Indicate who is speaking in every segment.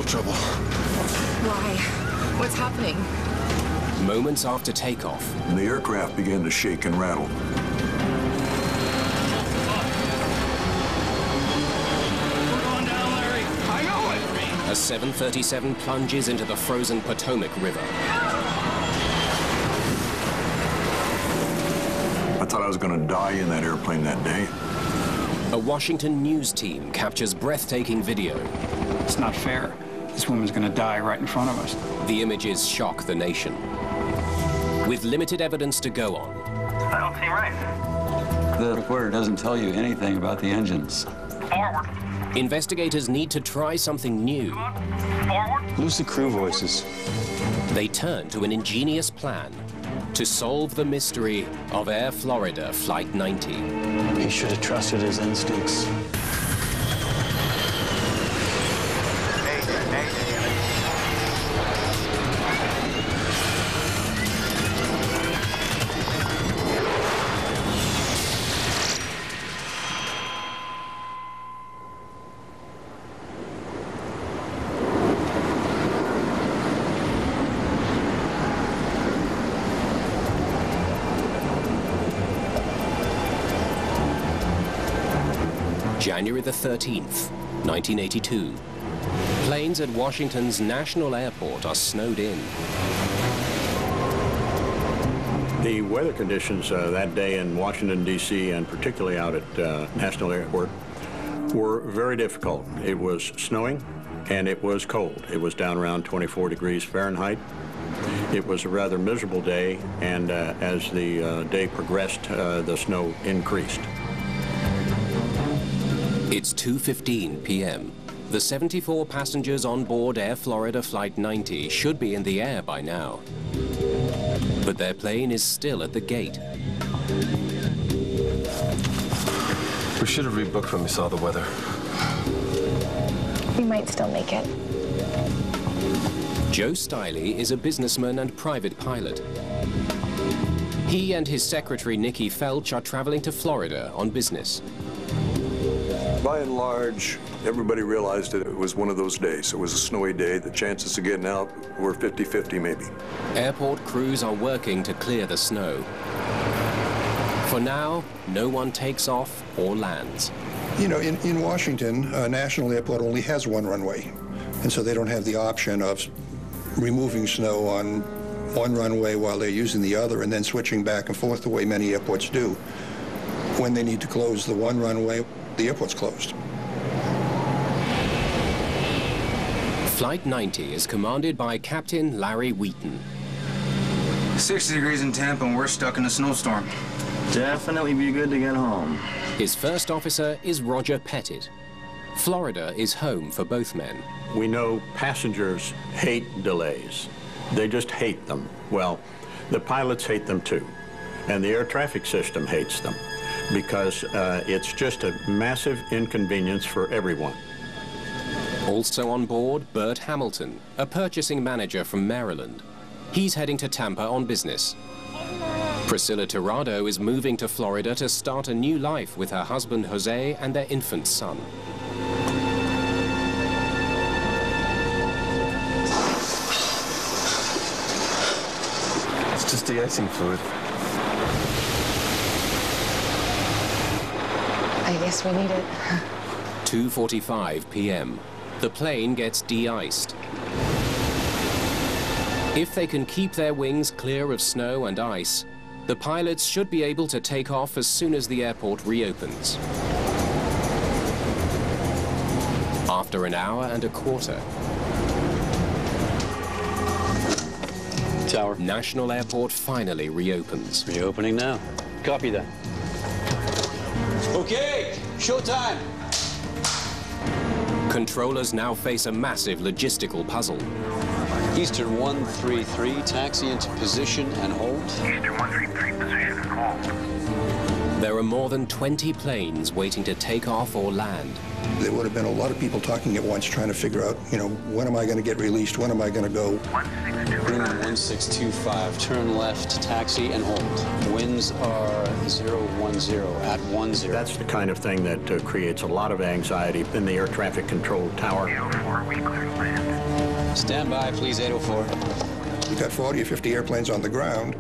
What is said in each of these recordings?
Speaker 1: real trouble.
Speaker 2: Why? What's happening?
Speaker 3: Moments after takeoff,
Speaker 1: The aircraft began to shake and rattle.
Speaker 4: We're going down, Larry. I know it.
Speaker 3: a 737 plunges into the frozen Potomac River.
Speaker 1: I thought I was going to die in that airplane that day.
Speaker 3: A Washington news team captures breathtaking video.
Speaker 5: It's not fair. This woman's gonna die right in front of us.
Speaker 3: The images shock the nation. With limited evidence to go on,
Speaker 4: I don't seem right.
Speaker 6: The reporter doesn't tell you anything about the engines.
Speaker 4: Forward.
Speaker 3: investigators need to try something new.
Speaker 4: Forward.
Speaker 6: Lose the crew voices.
Speaker 3: They turn to an ingenious plan to solve the mystery of Air Florida Flight 90.
Speaker 6: He should have trusted his instincts.
Speaker 3: January the 13th, 1982. Planes at Washington's National Airport are snowed in.
Speaker 7: The weather conditions that day in Washington, D.C., and particularly out at National Airport, were very difficult. It was snowing, and it was cold. It was down around 24 degrees Fahrenheit. It was a rather miserable day, and as the day progressed, the snow increased.
Speaker 3: It's 2:15 p.m. The 74 passengers on board Air Florida Flight 90 should be in the air by now. But their plane is still at the gate.
Speaker 8: We should have rebooked when we saw the weather.
Speaker 2: We might still make it.
Speaker 3: Joe Stiley is a businessman and private pilot. He and his secretary, Nikki Felch, are traveling to Florida on business.
Speaker 1: By and large, everybody realized that it was one of those days. It was a snowy day. The chances of getting out were 50-50 maybe.
Speaker 3: Airport crews are working to clear the snow. For now, no one takes off or lands.
Speaker 9: You know, in Washington, National Airport only has one runway, and so they don't have the option of removing snow on one runway while they're using the other and then switching back and forth the way many airports do. When they need to close the one runway, the airport's closed.
Speaker 3: Flight 90 is commanded by Captain Larry Wheaton.
Speaker 10: 60 degrees in Tampa and we're stuck in a snowstorm.
Speaker 6: Definitely be good to get home.
Speaker 3: His first officer is Roger Pettit. Florida is home for both men.
Speaker 7: We know passengers hate delays. They just hate them. Well, the pilots hate them too. And the air traffic system hates them because it's just a massive inconvenience for everyone.
Speaker 3: Also on board, Bert Hamilton, a purchasing manager from Maryland. He's heading to Tampa on business. Priscilla Tirado is moving to Florida to start a new life with her husband Jose and their infant son.
Speaker 8: It's just de-icing fluid.
Speaker 2: I guess we need it.
Speaker 3: 2:45 p.m. The plane gets de-iced. If they can keep their wings clear of snow and ice, the pilots should be able to take off as soon as the airport reopens. After an hour and a quarter,
Speaker 6: Tower.
Speaker 3: National Airport finally reopens.
Speaker 6: Reopening now. Copy that. Okay, showtime.
Speaker 3: Controllers now face a massive logistical puzzle.
Speaker 6: Eastern 133, taxi into position and hold.
Speaker 4: Eastern 133, position and hold.
Speaker 3: There are more than 20 planes waiting to take off or land.
Speaker 9: There would have been a lot of people talking at once trying to figure out, you know, when am I going to get released? When am I going to go?
Speaker 6: Green 1625, turn left, taxi and hold. Winds are 010 at 10.
Speaker 7: That's the kind of thing that creates a lot of anxiety in the air traffic control tower.
Speaker 10: 804, we clear to land.
Speaker 6: Stand by, please, 804.
Speaker 9: You've got 40 or 50 airplanes on the ground,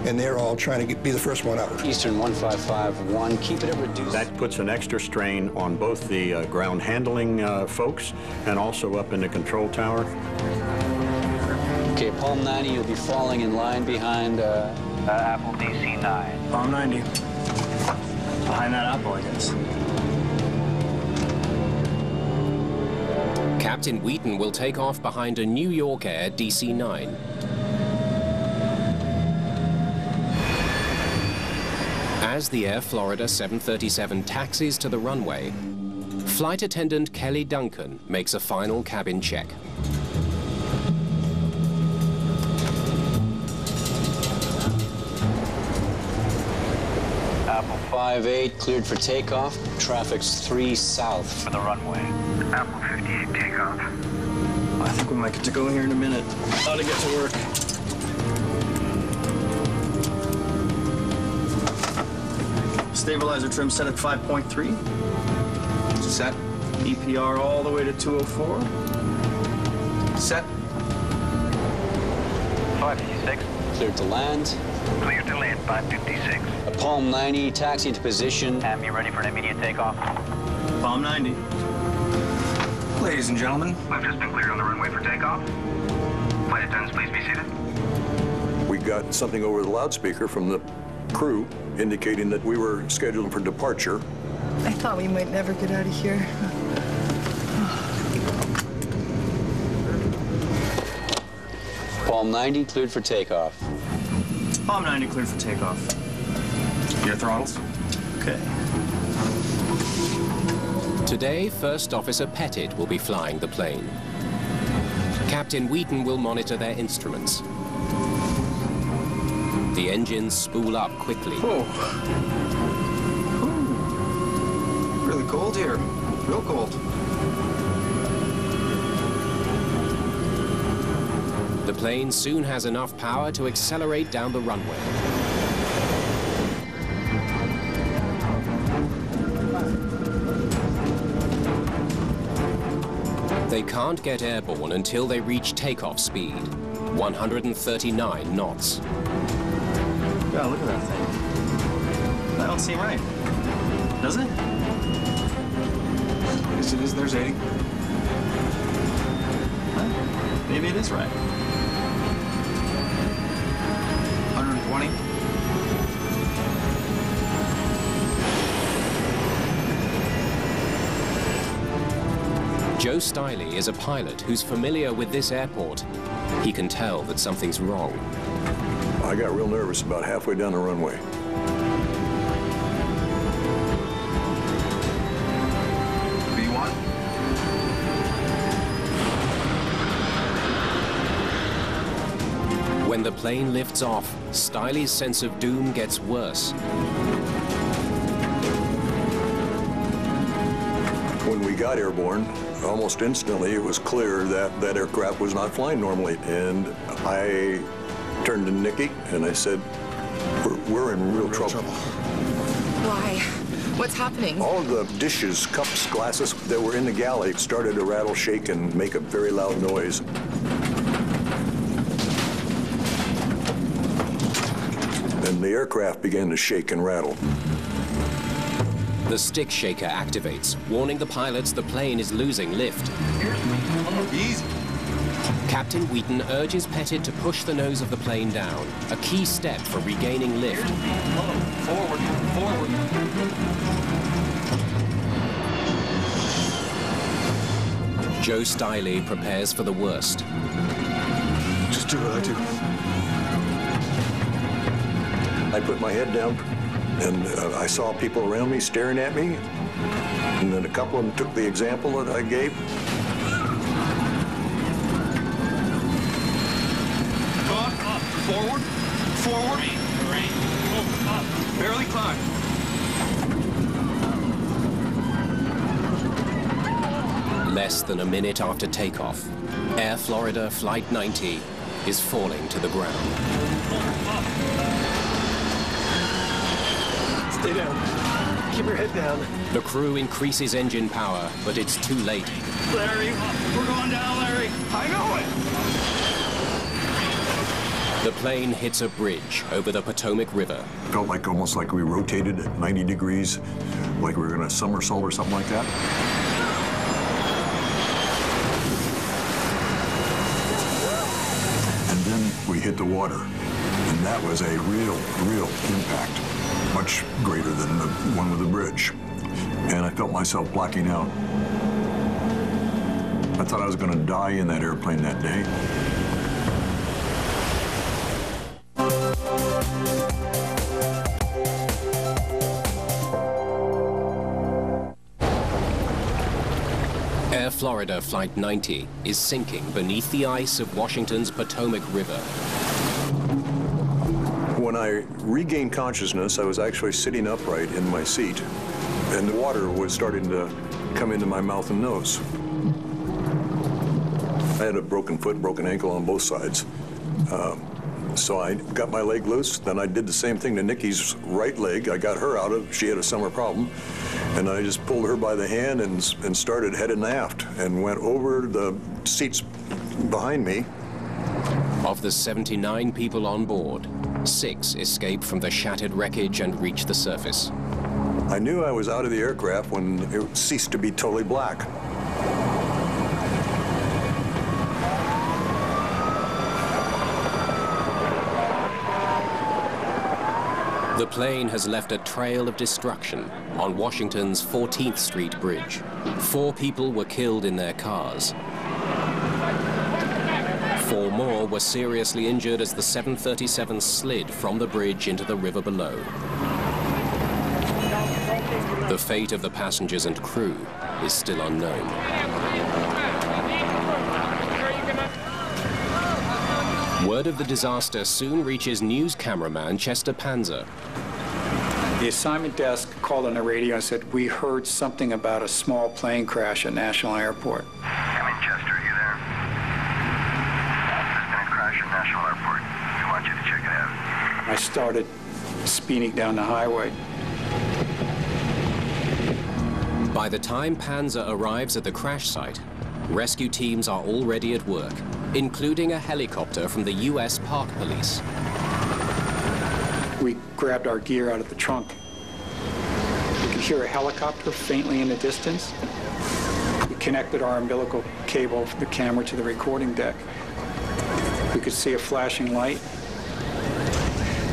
Speaker 9: and they're all trying to be the first one out.
Speaker 6: Eastern 1551, keep it at reduced.
Speaker 7: That puts an extra strain on both the ground handling folks and also up in the control tower.
Speaker 6: Okay, Palm 90, you'll be falling in line behind
Speaker 10: Apple DC-9.
Speaker 6: Palm 90. Behind that apple, I guess.
Speaker 3: Captain Wheaton will take off behind a New York Air DC-9. As the Air Florida 737 taxis to the runway, flight attendant Kelly Duncan makes a final cabin check.
Speaker 6: Apple 58, cleared for takeoff. Traffic's 3 south.
Speaker 10: For the runway. Apple 58, takeoff.
Speaker 8: I think we might get to go here in a minute. Ought to get to work. Stabilizer trim set at 5.3.
Speaker 10: Set.
Speaker 8: EPR all the way to 204.
Speaker 10: Set. 556.
Speaker 6: Cleared to land.
Speaker 10: Clear to land, 556.
Speaker 6: A Palm 90, taxi into position.
Speaker 10: And be ready for an immediate takeoff.
Speaker 8: Palm 90.
Speaker 10: Ladies and gentlemen, we've just been cleared on the runway for takeoff. Flight attendants, please be seated.
Speaker 1: We got something over the loudspeaker from the crew indicating that we were scheduled for departure.
Speaker 2: I thought we might never get out of here.
Speaker 6: Palm 90, cleared for takeoff.
Speaker 8: Palm 90 cleared for takeoff.
Speaker 10: Your throttles.
Speaker 8: Okay.
Speaker 3: Today, First Officer Pettit will be flying the plane. Captain Wheaton will monitor their instruments. The engines spool up quickly.
Speaker 10: Whoa. Really cold here. Real cold.
Speaker 3: The plane soon has enough power to accelerate down the runway. They can't get airborne until they reach takeoff speed, 139 knots.
Speaker 8: Yeah, look at that thing. That don't seem right. Does it?
Speaker 10: Yes, it is. There's 80.
Speaker 8: Huh? Maybe it is right.
Speaker 10: 120.
Speaker 3: Joe Stiley is a pilot who's familiar with this airport. He can tell that something's wrong.
Speaker 1: I got real nervous about halfway down the runway.
Speaker 10: B1.
Speaker 3: When the plane lifts off, Stiley's sense of doom gets worse.
Speaker 1: When we got airborne, almost instantly it was clear that that aircraft was not flying normally. And I turned to Nikki and I said, we're in real trouble.
Speaker 2: Why? What's happening?
Speaker 1: All of the dishes, cups, glasses that were in the galley started to rattle, shake, and make a very loud noise. And the aircraft began to shake and rattle.
Speaker 3: The stick shaker activates, warning the pilots the plane is losing lift.
Speaker 10: Easy.
Speaker 3: Captain Wheaton urges Pettit to push the nose of the plane down, a key step for regaining lift.
Speaker 10: Forward, forward.
Speaker 3: Joe Stiley prepares for the worst.
Speaker 1: Just do what I do. I put my head down, and I saw people around me staring at me, and then a couple of them took the example that I gave.
Speaker 4: Up, forward, forward. Up, barely climb.
Speaker 3: Less than a minute after takeoff, Air Florida Flight 90 is falling to the ground.
Speaker 8: Stay down. Keep your head down.
Speaker 3: The crew increases engine power, but it's too late.
Speaker 4: Larry, we're going down, Larry. I know it.
Speaker 3: The plane hits a bridge over the Potomac River.
Speaker 1: Felt like almost like we rotated at 90 degrees, like we were in a somersault or something like that. And then we hit the water, and that was a real impact, much greater than the one with the bridge. And I felt myself blacking out. I thought I was going to die in that airplane that day.
Speaker 3: Air Florida Flight 90 is sinking beneath the ice of Washington's Potomac River.
Speaker 1: When I regained consciousness, I was actually sitting upright in my seat, and the water was starting to come into my mouth and nose. I had a broken foot, broken ankle on both sides. So I got my leg loose. Then I did the same thing to Nikki's right leg. I got her out of, she had a summer problem. And I just pulled her by the hand and started heading aft and went over the seats behind me.
Speaker 3: Of the 79 people on board, 6 escaped from the shattered wreckage and reached the surface.
Speaker 1: I knew I was out of the aircraft when it ceased to be totally black.
Speaker 3: The plane has left a trail of destruction on Washington's 14th Street Bridge. 4 people were killed in their cars. 4 more were seriously injured as the 737 slid from the bridge into the river below. The fate of the passengers and crew is still unknown. Word of the disaster soon reaches news cameraman Chester Panzer.
Speaker 5: The assignment desk called on the radio and said, "We heard something about a small plane crash at National Airport."
Speaker 10: Come in, Chester. Are you there? There's been a crash at National Airport. We want you to check it out.
Speaker 5: I started speeding down the highway.
Speaker 3: By the time Panzer arrives at the crash site, rescue teams are already at work, including a helicopter from the U.S. Park Police.
Speaker 5: We grabbed our gear out of the trunk. We could hear a helicopter faintly in the distance. We connected our umbilical cable from the camera to the recording deck. We could see a flashing light.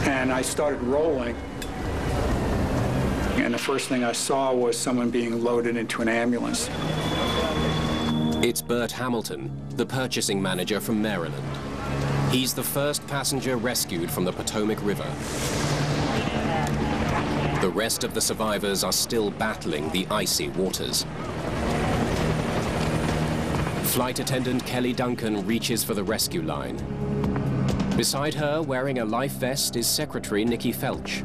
Speaker 5: And I started rolling. And the first thing I saw was someone being loaded into an ambulance.
Speaker 3: It's Bert Hamilton, the purchasing manager from Maryland. He's the first passenger rescued from the Potomac River. The rest of the survivors are still battling the icy waters. Flight attendant Kelly Duncan reaches for the rescue line. Beside her, wearing a life vest, is Secretary Nikki Felch.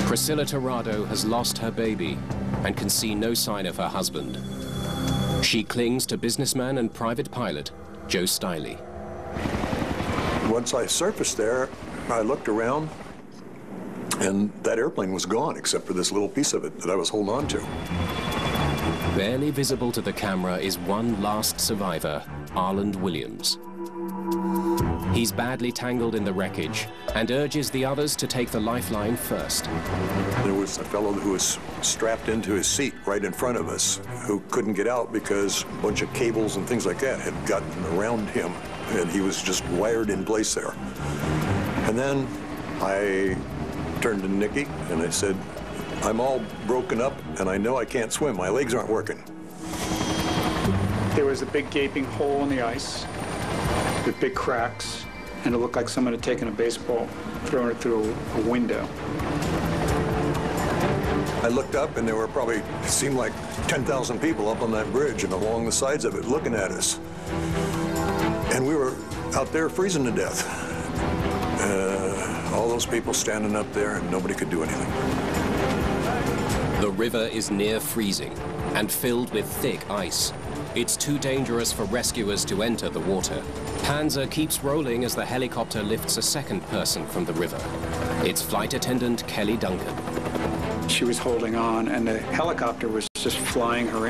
Speaker 3: Priscilla Tirado has lost her baby and can see no sign of her husband. She clings to businessman and private pilot Joe Stiley.
Speaker 1: Once I surfaced there, I looked around, and that airplane was gone, except for this little piece of it that I was holding on to.
Speaker 3: Barely visible to the camera is one last survivor, Arland Williams. He's badly tangled in the wreckage and urges the others to take the lifeline first.
Speaker 1: There was a fellow who was strapped into his seat right in front of us who couldn't get out because a bunch of cables and things like that had gotten around him, and he was just wired in place there. And then I turned to Nikki and I said, "I'm all broken up and I know I can't swim. My legs aren't working."
Speaker 5: There was a big gaping hole in the ice with big cracks, and it looked like someone had taken a baseball, thrown it through a window.
Speaker 1: I looked up and there were probably, it seemed like 10,000 people up on that bridge and along the sides of it looking at us. And we were out there freezing to death. All those people standing up there and nobody could do anything.
Speaker 3: The river is near freezing, and filled with thick ice. It's too dangerous for rescuers to enter the water. Panzer keeps rolling as the helicopter lifts a second person from the river. It's flight attendant Kelly Duncan.
Speaker 5: She was holding on, and the helicopter was just flying her